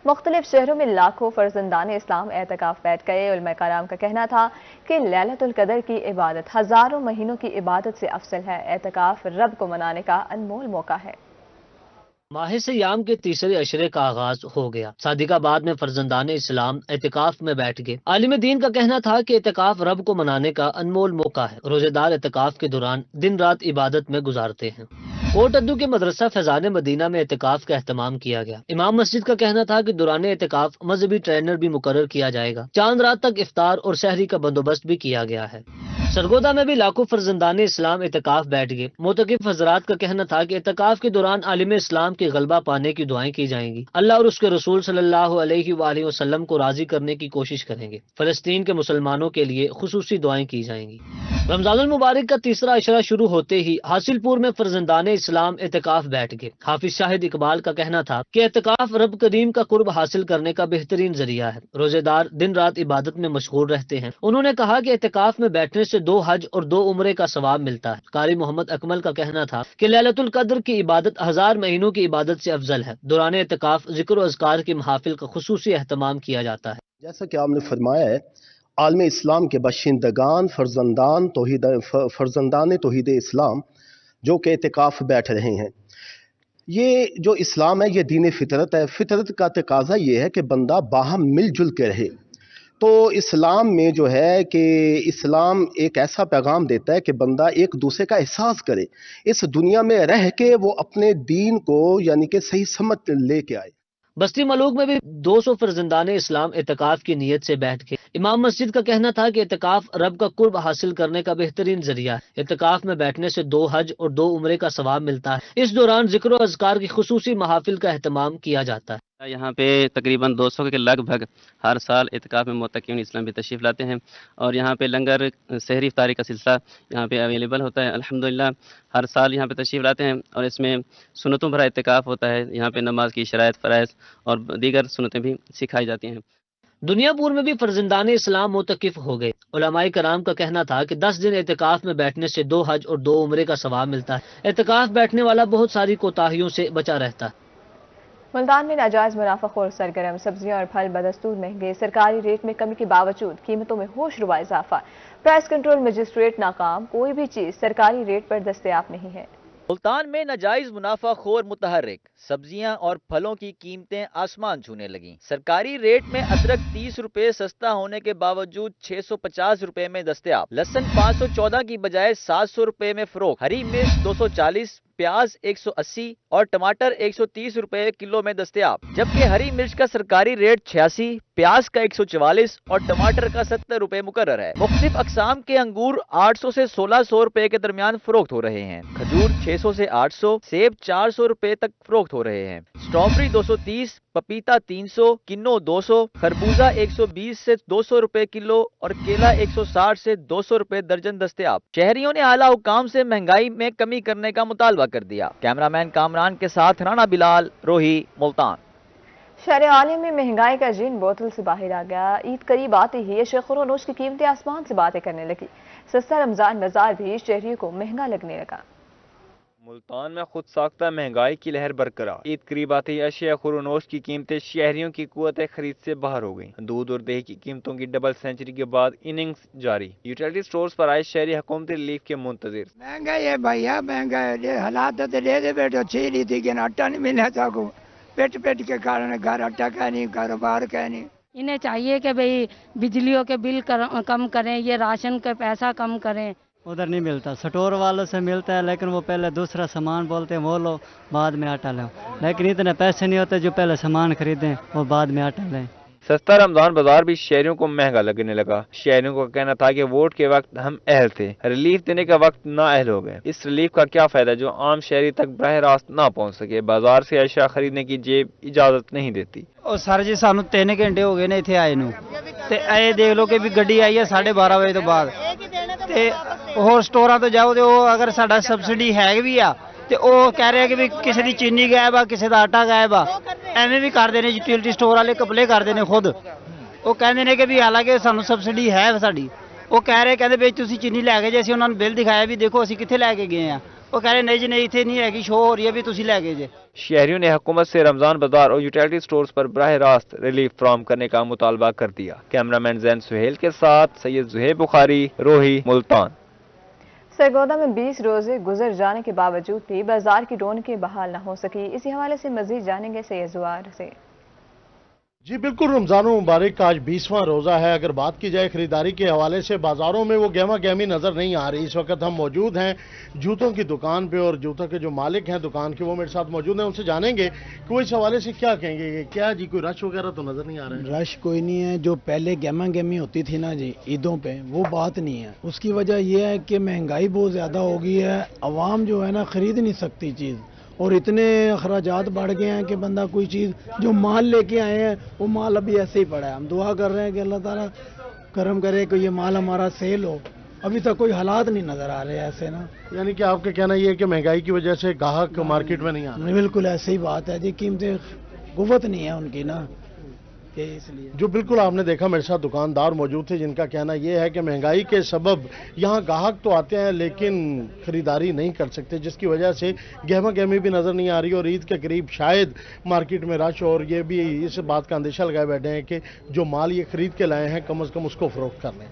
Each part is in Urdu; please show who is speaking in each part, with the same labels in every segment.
Speaker 1: مختلف شہروں میں لاکھوں فرزندان اسلام اعتکاف بیٹھ گئے۔ علماء کرام کا کہنا تھا کہ لیلۃ القدر کی عبادت ہزاروں مہینوں کی عبادت سے افضل ہے۔ اعتکاف رب کو منانے کا انمول موقع ہے۔
Speaker 2: ماہ سیام کے تیسرے عشرے کا آغاز ہو گیا۔ صادق آباد میں فرزندان اسلام اعتکاف میں بیٹھ گئے۔ عالم دین کا کہنا تھا کہ اعتکاف رب کو منانے کا انمول موقع ہے۔ روزے دار اعتکاف کے دوران دن رات عبادت میں گزارتے ہیں۔ کوٹ ادو کے مدرسہ فیضان مدینہ میں اعتکاف کا اہتمام کیا گیا۔ امام مسجد کا کہنا تھا کہ دوران اعتکاف مذہبی ٹرینر بھی مقرر کیا جائے گا۔ چاند رات تک افطار اور سحری کا بندوبست بھی کیا گیا ہے۔ سرگودا میں بھی لاکھوں فرزندان اسلام اعتکاف بیٹھ گئے۔ معتکف حضرات کا کہنا تھا کہ اعتکاف کے دوران عالم اسلام کے غلبہ پانے کی دعائیں کی جائیں گی۔ اللہ اور اس کے رسول صلی اللہ علیہ وآلہ وسلم کو راضی کرنے کی کوشش کریں گے۔ فلسطین کے مسلمانوں کے لیے خصوصی دعائیں کی جائیں گی۔ رمضان المبارک کا تیسرا عشرہ شروع ہوتے ہی حاصل پور میں فرزندان اسلام اعتکاف بیٹھ گئے۔ حافظ شاہد اقبال کا کہنا تھا کہ اعتکاف رب کریم کا قرب حاصل کرنے کا بہترین ذریعہ ہے۔ روزے دار دن رات عبادت میں مشغول رہتے ہیں۔ انہوں نے کہا کہ اعتکاف میں بیٹھنے سے 2 حج اور 2 عمرے کا ثواب ملتا ہے۔ قاری محمد اکمل کا کہنا تھا کہ لیلۃ القدر کی عبادت 1000 مہینوں کی عبادت سے افضل ہے۔ دوران اعتکاف ذکر و اذکار کی محافل کا خصوصی اہتمام کیا جاتا ہے۔
Speaker 3: جیسا کہ آپ نے فرمایا ہے، عالم اسلام کے باشندگان فرزندان توحید اسلام جو کہ اعتکاف بیٹھ رہے ہیں، یہ جو اسلام ہے یہ دین فطرت ہے۔ فطرت کا تقاضا یہ ہے کہ بندہ باہم مل جل کے رہے۔ تو اسلام میں جو ہے کہ اسلام ایک ایسا پیغام دیتا ہے کہ بندہ ایک دوسرے کا احساس کرے، اس دنیا میں رہ کے وہ اپنے دین کو یعنی کہ صحیح سمت لے کے آئے۔
Speaker 2: بستی ملوک میں بھی 200 فرزندان اسلام اعتکاف کی نیت سے بیٹھ گئے۔ امام مسجد کا کہنا تھا کہ اعتکاف رب کا قرب حاصل کرنے کا بہترین ذریعہ ہے۔ اعتکاف میں بیٹھنے سے 2 حج اور 2 عمرے کا ثواب ملتا ہے۔ اس دوران ذکر و اذکار کی خصوصی محافل کا اہتمام کیا جاتا ہے۔
Speaker 4: یہاں پہ تقریباً 200 کے لگ بھگ ہر سال اعتکاف میں معتکفین اسلام بھی تشریف لاتے ہیں، اور یہاں پہ لنگر سحری افطاری کا سلسلہ یہاں پہ اویلیبل ہوتا ہے۔ الحمدللہ ہر سال یہاں پہ تشریف لاتے ہیں، اور اس میں سنتوں بھرا اعتکاف ہوتا ہے۔ یہاں پہ نماز کی شرائط، فرائض اور دیگر سنتیں بھی سکھائی جاتی ہیں۔
Speaker 2: دنیا پور میں بھی فرزندان اسلام معتکف ہو گئے۔ علماء کرام کا کہنا تھا کہ 10 دن اعتکاف میں بیٹھنے سے 2 حج اور 2 عمرے کا ثواب ملتا ہے۔ اعتکاف بیٹھنے والا بہت ساری کوتاہیوں سے بچا رہتا ہے۔
Speaker 1: ملتان میں ناجائز منافع خور سرگرم، سبزیاں اور پھل بدستور مہنگے، سرکاری ریٹ میں کمی کے باوجود قیمتوں میں ہوش ربا اضافہ، پرائس کنٹرول مجسٹریٹ ناکام، کوئی بھی چیز سرکاری ریٹ پر دستیاب نہیں ہے۔
Speaker 5: ملتان میں ناجائز منافع خور متحرک، سبزیاں اور پھلوں کی قیمتیں آسمان چھونے لگیں۔ سرکاری ریٹ میں ادرک 30 روپے سستا ہونے کے باوجود 650 روپے میں دستیاب، لہسن 514 کی بجائے 700 روپے میں فروخت، ہری مرچ 240، پیاز 180 اور ٹماٹر 130 روپے کلو میں دستیاب، جبکہ ہری مرچ کا سرکاری ریٹ 86، پیاز کا 144 اور ٹماٹر کا 70 روپے مقرر ہے۔ مختلف اقسام کے انگور 800 سے 1600 روپے کے درمیان فروخت ہو رہے ہیں، کھجور 600 سے 800، سیب 400 روپے تک فروخت ہو رہے ہیں، اسٹرابری 230، پپیتا 300، کنو 200، خربوزہ 120 سے 200 روپے کلو اور کیلا 160 سے 200 روپے درجن دستیاب۔ شہریوں نے اعلیٰ حکام سے مہنگائی میں کمی کرنے کا مطالبہ کر دیا۔ کیمرامین کامران کے ساتھ رانا بلال، روہی، ملتان۔
Speaker 1: شہر عالم میں مہنگائی کا جن بوتل سے باہر آ گیا۔ عید قریب آتے ہی اشیاء خورونوش کی قیمتیں آسمان سے باتیں کرنے لگی۔ سستا رمضان بازار بھی شہریوں کو مہنگا لگنے لگا۔
Speaker 6: ملتان میں خود ساختہ مہنگائی کی لہر برقرار۔ عید قریب آتے ہی اشیاء خورونوش کی قیمتیں شہریوں کی قوت خرید سے باہر ہو گئیں۔ دودھ اور دہی کی قیمتوں کی ڈبل سینچری کے بعد اننگز جاری۔ یوٹیلیٹی سٹورز پر آئے شہری حکومتی ریلیف کے منتظر۔
Speaker 7: مہنگائی ہے بھیا، مہنگائی ہے، حالات تو دے بیٹھو چھ لی تھی کہ آٹا نہیں ملا تھا کو پیٹ کے کارن گھر آٹا کا نہیں، کاروبار کا نہیں۔
Speaker 8: انہیں چاہیے کہ بھئی بجلیوں کے بل کم کریں، یہ راشن کا پیسہ کم کریں۔
Speaker 9: ادھر نہیں ملتا، سٹور والوں سے ملتا ہے، لیکن وہ پہلے دوسرا سامان بولتے ہیں وہ لو بعد میں آٹا لو، لیکن اتنے پیسے نہیں ہوتے جو پہلے سامان خریدیں وہ بعد میں آٹا لیں۔
Speaker 6: سستا رمضان بازار بھی شہریوں کو مہنگا لگنے لگا۔ شہریوں کا کہنا تھا کہ ووٹ کے وقت ہم اہل تھے، ریلیف دینے کا وقت نااہل ہو گئے۔ اس ریلیف کا کیا فائدہ جو عام شہری تک براہ راست نہ پہنچ سکے۔ بازار سے اشیاء خریدنے کی جیب اجازت نہیں دیتی۔
Speaker 9: اور سر جی سانو 3 گھنٹے ہو گئے نے اتنے آئے نو، تے اے دیکھ لو کہ بھی گڈی آئی ہے 12:30 بجے تو بعد، تے اور سٹوراں تو جاؤ تے وہ اگر ساڈا سبسڈی ہے بھی آ تے وہ کہہ رہے ہیں کہ بھی کسی دی چینی غائب آ، کسی دا آٹا غائب آ، ایویں بھی کر دینے یوٹیلیٹی سٹور والے کپلے کر دینے خود۔ وہ کہندے نے کہ بھی حالانکہ سانو سبسڈی ہے ساڈی، وہ کہہ رہے کہندے بھی تسی چینی لے کے جے اسی انہاں نوں بل دکھایا بھی دیکھو اسی کتھے لے کے گئے ہیں، وہ کہہ رہے نہیں جی نہیں اتنے نہیں ہے کہ شو ہو رہی ہے بھی تسی لے گئے جی.
Speaker 6: شہریوں نے حکومت سے رمضان بازار اور یوٹیلیٹی سٹورز پر براہ راست ریلیف فراہم کرنے کا مطالبہ کر دیا. کیمرامین زین سہیل کے ساتھ سید زہیب بخاری، روہی، ملتان.
Speaker 1: سرگودا میں 20 روزے گزر جانے کے باوجود بھی بازار کی رونقیں بحال نہ ہو سکی. اسی حوالے سے مزید جانیں گے سید زوار سے.
Speaker 10: جی بالکل، رمضان المبارک آج 20واں روزہ ہے. اگر بات کی جائے خریداری کے حوالے سے بازاروں میں وہ گہما گہمی نظر نہیں آ رہی. اس وقت ہم موجود ہیں جوتوں کی دکان پہ اور جوتوں کے جو مالک ہیں دکان کے وہ میرے ساتھ موجود ہیں. ان سے جانیں گے کہ وہ اس حوالے سے کیا کہیں گے. کیا جی کوئی رش وغیرہ تو نظر نہیں آ رہا ہے؟
Speaker 11: رش کوئی نہیں ہے. جو پہلے گہما گہمی ہوتی تھی نا جی عیدوں پہ، وہ بات نہیں ہے. اس کی وجہ یہ ہے کہ مہنگائی بہت زیادہ ہو گئی ہے. عوام جو ہے نا خرید نہیں سکتی چیز، اور اتنے اخراجات بڑھ گئے ہیں کہ بندہ کوئی چیز جو مال لے کے آئے ہیں وہ مال ابھی ایسے ہی پڑا ہے. ہم دعا کر رہے ہیں کہ اللہ تعالیٰ کرم کرے کہ یہ مال ہمارا سیل ہو. ابھی تک کوئی حالات نہیں نظر آ رہے ایسے نا.
Speaker 10: یعنی کہ آپ کا کہنا یہ ہے کہ مہنگائی کی وجہ سے گاہک مارکیٹ میں نہیں آ رہا؟
Speaker 11: بالکل ایسے ہی بات ہے جی. قیمتیں قوت نہیں ہے ان کی نا، اس لیے.
Speaker 10: جو بالکل آپ نے دیکھا میرے ساتھ دکاندار موجود تھے جن کا کہنا یہ ہے کہ مہنگائی کے سبب یہاں گاہک تو آتے ہیں لیکن خریداری نہیں کر سکتے، جس کی وجہ سے گہما گہمی بھی نظر نہیں آ رہی. اور عید کے قریب شاید مارکیٹ میں رش، اور یہ بھی اس بات کا اندیشہ لگائے بیٹھے ہیں کہ جو مال یہ خرید کے لائے ہیں کم از کم اس کو فروخت کر لیں.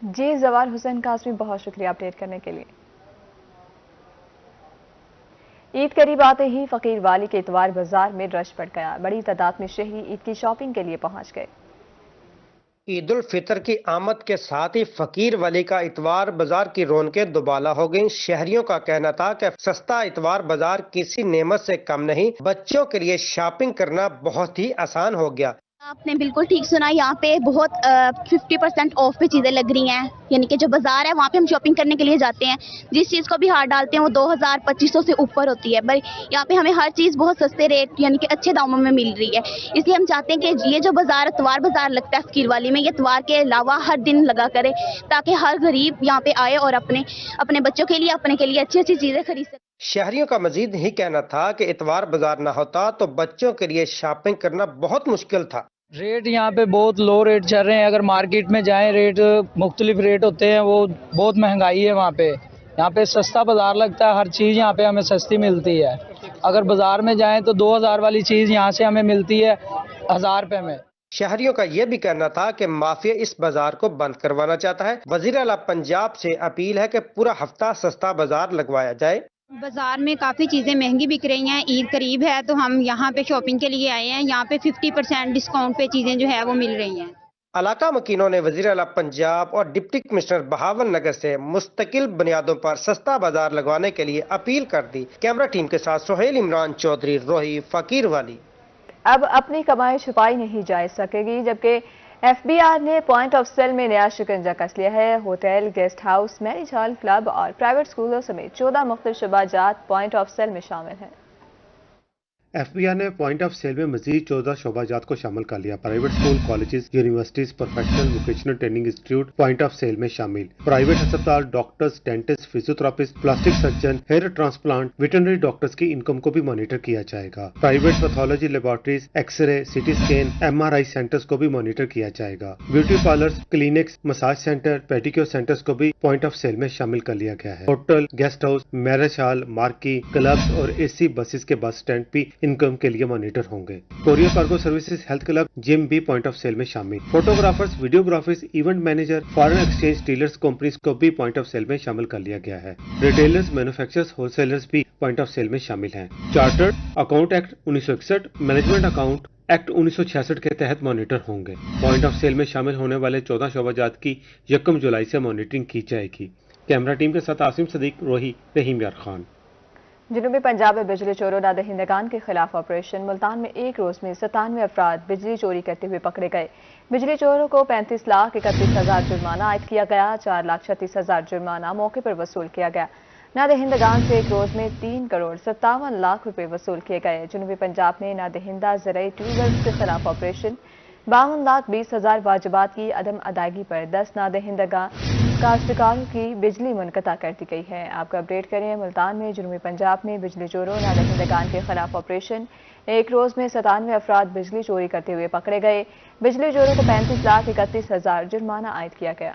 Speaker 1: جی زوار حسین قاسمی، بہت شکریہ اپڈیٹ کرنے کے لیے. عید قریب آتے ہی فقیر والی کے اتوار بازار میں رش بڑھ گیا. بڑی تعداد میں شہری عید کی شاپنگ کے لیے پہنچ گئے.
Speaker 12: عید الفطر کی آمد کے ساتھ ہی فقیر والی کا اتوار بازار کی رونقیں دوبالا ہو گئیں. شہریوں کا کہنا تھا کہ سستا اتوار بازار کسی نعمت سے کم نہیں. بچوں کے لیے شاپنگ کرنا بہت ہی آسان ہو گیا.
Speaker 13: آپ نے بالکل ٹھیک سنا. یہاں پہ بہت 50% آف پہ چیزیں لگ رہی ہیں. یعنی کہ جو بازار ہے وہاں پہ ہم شاپنگ کرنے کے لیے جاتے ہیں، جس چیز کو بھی ہاتھ ڈالتے ہیں وہ 2000-2500 سے اوپر ہوتی ہے. بھائی یہاں پہ ہمیں ہر چیز بہت سستے ریٹ یعنی کہ اچھے داموں میں مل رہی ہے. اس لیے ہم چاہتے ہیں کہ یہ جو بازار اتوار بازار لگتا ہے فقیر والی میں، یہ اتوار کے علاوہ ہر دن لگا کرے تاکہ ہر غریب یہاں پہ آئے اور اپنے بچوں کے لیے اپنے کے لیے اچھی اچھی چیزیں خرید سکے.
Speaker 12: شہریوں کا مزید ہی کہنا تھا کہ اتوار بازار نہ ہوتا تو بچوں کے لیے شاپنگ کرنا بہت مشکل تھا.
Speaker 14: ریٹ یہاں پہ بہت لو ریٹ چل رہے ہیں. اگر مارکیٹ میں جائیں ریٹ مختلف ریٹ ہوتے ہیں، وہ بہت مہنگائی ہے وہاں پہ. یہاں پہ سستا بازار لگتا ہے، ہر چیز یہاں پہ ہمیں سستی ملتی ہے. اگر بازار میں جائیں تو 2000 والی چیز یہاں سے ہمیں ملتی ہے 1000 روپے میں.
Speaker 12: شہریوں کا یہ بھی کہنا تھا کہ مافیا اس بازار کو بند کروانا چاہتا ہے. وزیر اعلیٰ پنجاب سے اپیل ہے کہ پورا ہفتہ سستا بازار لگوایا جائے.
Speaker 15: بازار میں کافی چیزیں مہنگی بک رہی ہیں. عید قریب ہے تو ہم یہاں پہ شاپنگ کے لیے آئے ہیں. یہاں پہ 50% ڈسکاؤنٹ پہ چیزیں جو ہے وہ مل رہی ہیں.
Speaker 12: علاقہ مکینوں نے وزیر اعلیٰ پنجاب اور ڈپٹی کمشنر بہاول نگر سے مستقل بنیادوں پر سستا بازار لگوانے کے لیے اپیل کر دی. کیمرہ ٹیم کے ساتھ سہیل عمران چودھری، روہی، فقیر والی.
Speaker 1: اب اپنی کمائی چھپائی نہیں جا سکے گی، جبکہ FBR نے پوائنٹ آف سیل میں نیا شکنجہ کس لیا ہے. Hotel, guest house, marriage hall, club اور پرائیویٹ اسکولوں سمیت 14 مختلف شعبہ جات پوائنٹ آف سیل میں شامل ہیں.
Speaker 16: FBR نے پوائنٹ آف سیل میں مزید 14 شعبہ جات کو شامل کر لیا. Private school, colleges, universities, professional vocational training institute point of sale میں شامل. پرائیویٹ ہسپتال، doctors, dentist, physiotherapist, plastic surgeon, hair transplant, veterinary doctors کی انکم کو بھی مانیٹر کیا جائے گا. Private pathology laboratories, X ray, C T scan, MRI centres کو بھی مانیٹر کیا جائے گا. Beauty parlours, clinics, massage centre, pedicure centres کو بھی پوائنٹ آف سیل میں شامل کر لیا گیا ہے. Hotel, guest house, marriage hall, marquee, clubs اور AC بسز کے بس اسٹینڈ بھی انکم کے لیے مانیٹر ہوں گے. Courier cargo services, health club, gym بھی پوائنٹ آف سیل میں شامل. Photographers, videographers, event manager, foreign exchange dealers companies کو بھی پوائنٹ آف سیل میں شامل کر لیا گیا ہے. ریٹیلرز، مینوفیکچررز، ہول سیلرز بھی پوائنٹ آف سیل میں شامل ہیں. Chartered account act 1961، management account act 1966 کے تحت مانیٹر ہوں گے. پوائنٹ آف سیل میں شامل ہونے والے 14 شعبہ جات کی 1 جولائی سے مانیٹرنگ کی جائے گی. کیمرہ ٹیم کے ساتھ عاصم صدیق، روہی، رحیم یار خان.
Speaker 1: جنوبی پنجاب میں بجلی چوروں نادہندگان کے خلاف آپریشن. ملتان میں ایک روز میں 97 افراد بجلی چوری کرتے ہوئے پکڑے گئے. بجلی چوروں کو 35,31,000 جرمانہ عائد کیا گیا. 4,36,000 جرمانہ موقع پر وصول کیا گیا. نادہندگان سے ایک روز میں 3,57,00,000 روپے وصول کیے گئے. جنوبی پنجاب میں نادہندہ زرعی ٹیوبویلز کے خلاف آپریشن. 52,20,000 واجبات کی عدم ادائیگی پر 10 نادہندگان کاشتکاروں کی بجلی منقطع کر دی گئی ہے. آپ کو اپڈیٹ کریں ملتان میں جنوبی پنجاب میں بجلی چوروں نادہندگان کے خلاف آپریشن. ایک روز میں 97 افراد بجلی چوری کرتے ہوئے پکڑے گئے. بجلی چوروں کو 35,31,000 جرمانہ عائد کیا گیا.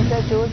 Speaker 1: SHO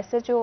Speaker 1: SHO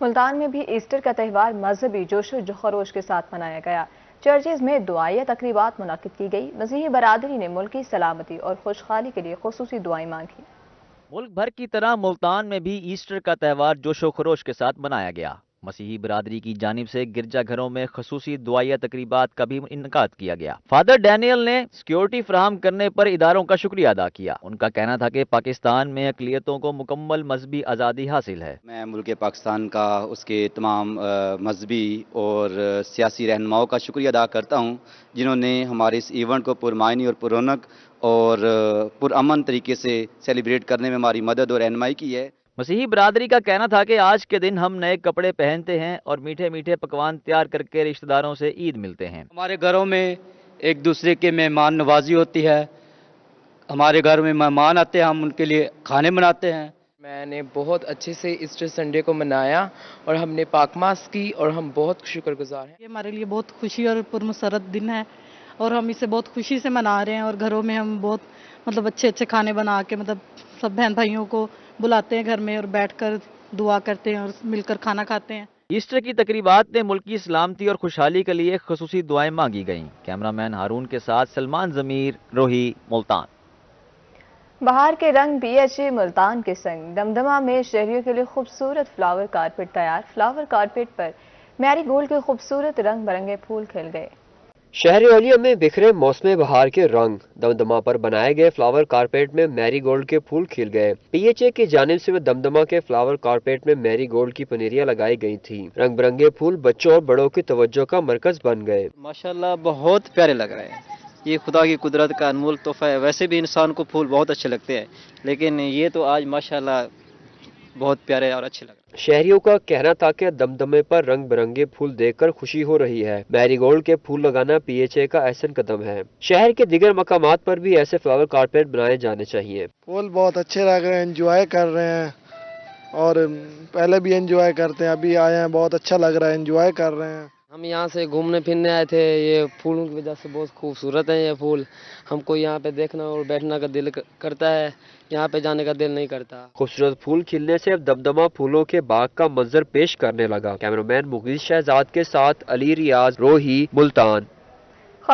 Speaker 1: ملتان میں بھی ایسٹر کا تہوار مذہبی جوش و خروش کے ساتھ منایا گیا۔ چرچز میں دعائیہ تقریبات منعقد کی گئی۔ مسیحی برادری نے ملک کی سلامتی اور خوشحالی کے لیے خصوصی دعائیں مانگی۔
Speaker 5: ملک بھر کی طرح ملتان میں بھی ایسٹر کا تہوار جوش و خروش کے ساتھ منایا گیا۔ مسیحی برادری کی جانب سے گرجا گھروں میں خصوصی دعائیہ تقریبات کا بھی انعقاد کیا گیا۔ فادر ڈینیل نے سیکیورٹی فراہم کرنے پر اداروں کا شکریہ ادا کیا۔ ان کا کہنا تھا کہ پاکستان میں اقلیتوں کو مکمل مذہبی آزادی حاصل ہے۔
Speaker 17: میں ملک پاکستان کا، اس کے تمام مذہبی اور سیاسی رہنماؤں کا شکریہ ادا کرتا ہوں، جنہوں نے ہمارے اس ایونٹ کو پرمعنی اور پررونق اور پرامن طریقے سے سیلیبریٹ کرنے میں ہماری مدد اور رہنمائی کی ہے۔
Speaker 5: مسیحی برادری کا کہنا تھا کہ آج کے دن ہم نئے کپڑے پہنتے ہیں اور میٹھے میٹھے پکوان تیار کر کے رشتہ داروں سے عید ملتے ہیں۔
Speaker 18: ہمارے گھروں میں ایک دوسرے کے مہمان نوازی ہوتی ہے۔ ہمارے گھر میں مہمان آتے ہیں، ہم ان کے لیے کھانے بناتے ہیں۔
Speaker 19: میں نے بہت اچھے سے ایسٹر سنڈے کو منایا اور ہم نے پاک ماس کی اور ہم بہت شکر گزار ہیں۔
Speaker 20: یہ ہمارے لیے بہت خوشی اور پرمسرت دن ہے اور ہم اسے بہت خوشی سے منا رہے ہیں، اور گھروں میں ہم بہت اچھے اچھے کھانے بنا کے سب بہن بھائیوں کو بلاتے ہیں گھر میں، اور بیٹھ کر دعا کرتے ہیں اور مل کر کھانا کھاتے ہیں۔
Speaker 5: ایسٹر کی تقریبات میں ملک کی سلامتی اور خوشحالی کے لیے خصوصی دعائیں مانگی گئیں۔ کیمرامین ہارون کے ساتھ سلمان ضمیر، روہی، ملتان۔
Speaker 1: بہار کے رنگ پی ایچ اے ملتان کے سنگ دمدمہ میں شہریوں کے لیے خوبصورت فلاور کارپیٹ تیار۔ فلاور کارپیٹ پر میری گولڈ کے خوبصورت رنگ برنگے پھول کھل گئے۔
Speaker 21: شہر اہلیہ میں بکھرے موسم بہار کے رنگ، دمدمہ پر بنائے گئے فلاور کارپیٹ میں میری گولڈ کے پھول کھل گئے۔ پی ایچ اے کی جانب سے دمدمہ کے فلاور کارپیٹ میں میری گولڈ کی پنیریاں لگائی گئی تھیں۔ رنگ برنگے پھول بچوں اور بڑوں کی توجہ کا مرکز بن گئے۔
Speaker 22: ماشاءاللہ بہت پیارے لگ رہے ہیں، یہ خدا کی قدرت کا انمول تحفہ ہے۔ ویسے بھی انسان کو پھول بہت اچھے لگتے ہیں، لیکن یہ تو آج ماشاءاللہ بہت پیارے اور اچھے لگ رہے ہیں۔
Speaker 21: شہریوں کا کہنا تھا کہ دمدمے پر رنگ برنگے پھول دیکھ کر خوشی ہو رہی ہے۔ میری گولڈ کے پھول لگانا پی ایچ اے کا احسن قدم ہے۔ شہر کے دیگر مقامات پر بھی ایسے فلاور کارپیٹ بنائے جانے چاہیے۔
Speaker 11: پھول بہت اچھے لگ رہے ہیں، انجوائے کر رہے ہیں، اور پہلے بھی انجوائے کرتے ہیں، ابھی آئے ہیں، بہت اچھا لگ رہا ہے، انجوائے کر رہے ہیں۔
Speaker 19: ہم یہاں سے گھومنے پھرنے آئے تھے، یہ پھولوں کی وجہ سے بہت خوبصورت ہیں یہ پھول، ہم کو یہاں پہ دیکھنا اور بیٹھنا کا دل کرتا ہے، یہاں پہ جانے کا دل نہیں کرتا۔
Speaker 21: خوبصورت پھول کھلنے سے اب دمدمہ پھولوں کے باغ کا منظر پیش کرنے لگا۔ کیمرامین مغیث شہزاد کے ساتھ علی ریاض، روہی، ملتان۔